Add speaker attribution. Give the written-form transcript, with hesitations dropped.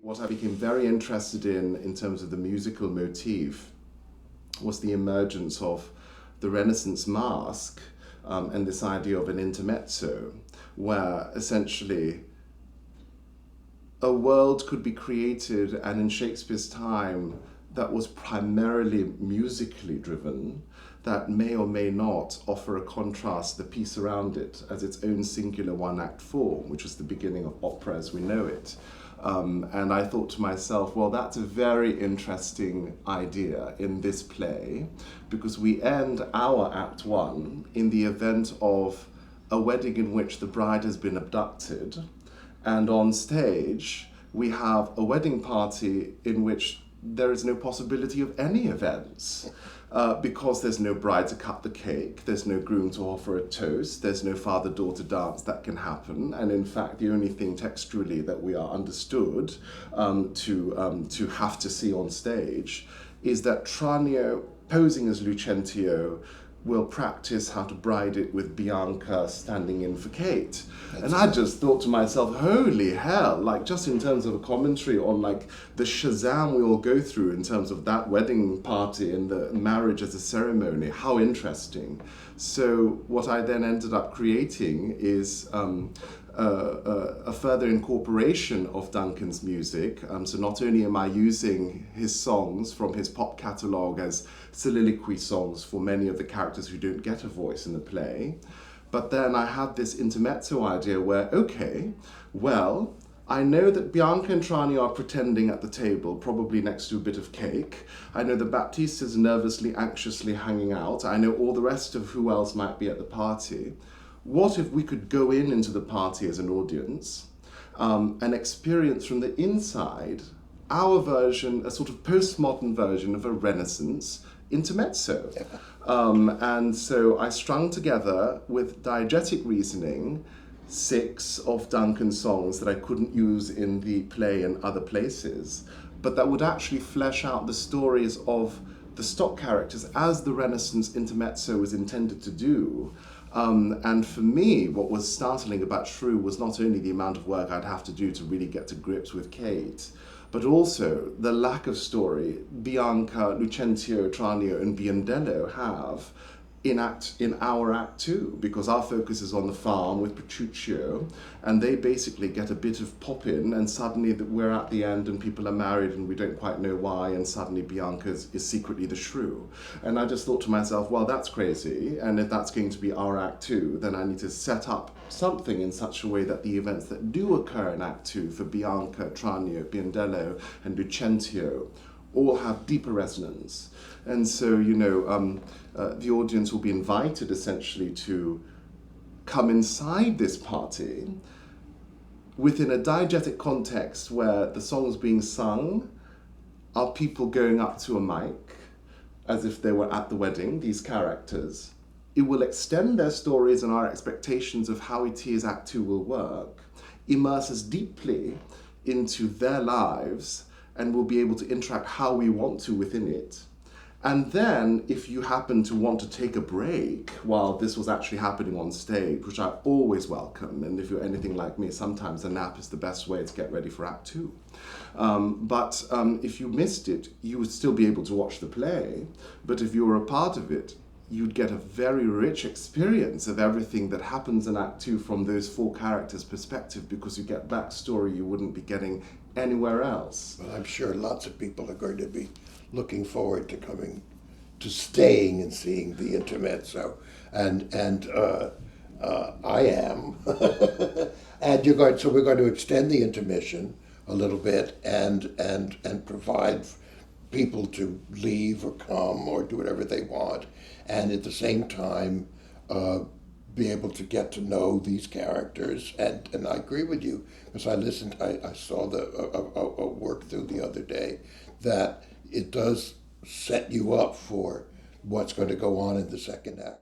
Speaker 1: What I became very interested in terms of the musical motif, was the emergence of the Renaissance masque and this idea of an intermezzo, where essentially a world could be created, and in Shakespeare's time, that was primarily musically driven, that may or may not offer a contrast to the piece around it as its own singular one-act form, which was the beginning of opera as we know it. And I thought to myself, well, that's a very interesting idea in this play, because we end our Act One in the event of a wedding in which the bride has been abducted, and on stage we have a wedding party in which there is no possibility of any events. Because there's no bride to cut the cake, there's no groom to offer a toast, there's no father-daughter dance that can happen, and in fact the only thing textually that we are understood to have to see on stage is that Tranio, posing as Lucentio, will practice how to bride it with Bianca standing in for Kate. And I just thought to myself, holy hell, like just in terms of a commentary on like the Shazam we all go through in terms of that wedding party and the marriage as a ceremony, how interesting. So what I then ended up creating is a further incorporation of Duncan's music. So not only am I using his songs from his pop catalogue as soliloquy songs for many of the characters who don't get a voice in the play, but then I had this intermezzo idea where, okay, well, I know that Bianca and Trani are pretending at the table, probably next to a bit of cake. I know that Baptiste is nervously, anxiously hanging out. I know all the rest of who else might be at the party. What if we could go into the party as an audience and experience from the inside our version, a sort of postmodern version of a Renaissance intermezzo? And so I strung together with diegetic reasoning 6 of Duncan's songs that I couldn't use in the play and other places, but that would actually flesh out the stories of the stock characters as the Renaissance intermezzo was intended to do. And for me, what was startling about Shrew was not only the amount of work I'd have to do to really get to grips with Kate, but also the lack of story Bianca, Lucentio, Tranio, and Biondello have in our Act Two, because our focus is on the farm with Petruchio, and they basically get a bit of pop-in, and suddenly we're at the end and people are married and we don't quite know why, and suddenly Bianca is secretly the Shrew. And I just thought to myself, well, that's crazy, and if that's going to be our Act Two, then I need to set up something in such a way that the events that do occur in Act Two for Bianca, Tranio, Biondello, and Lucentio all have deeper resonance. And so, the audience will be invited essentially to come inside this party within a diegetic context where the songs being sung are people going up to a mic as if they were at the wedding, these characters. It will extend their stories and our expectations of how it is Act Two will work, immerse us deeply into their lives, and we'll be able to interact how we want to within it. And then, if you happen to want to take a break while this was actually happening on stage, which I always welcome, and if you're anything like me, sometimes a nap is the best way to get ready for Act Two. But if you missed it, you would still be able to watch the play, but if you were a part of it, you'd get a very rich experience of everything that happens in Act Two from those 4 characters' perspective, because you get backstory you wouldn't be getting anywhere else.
Speaker 2: Well, I'm sure lots of people are going to be looking forward to staying and seeing the intermezzo, and I am. And we're going to extend the intermission a little bit and provide people to leave or come or do whatever they want, and at the same time be able to get to know these characters. And I agree with you, because I saw a work through the other day that it does set you up for what's going to go on in the second act.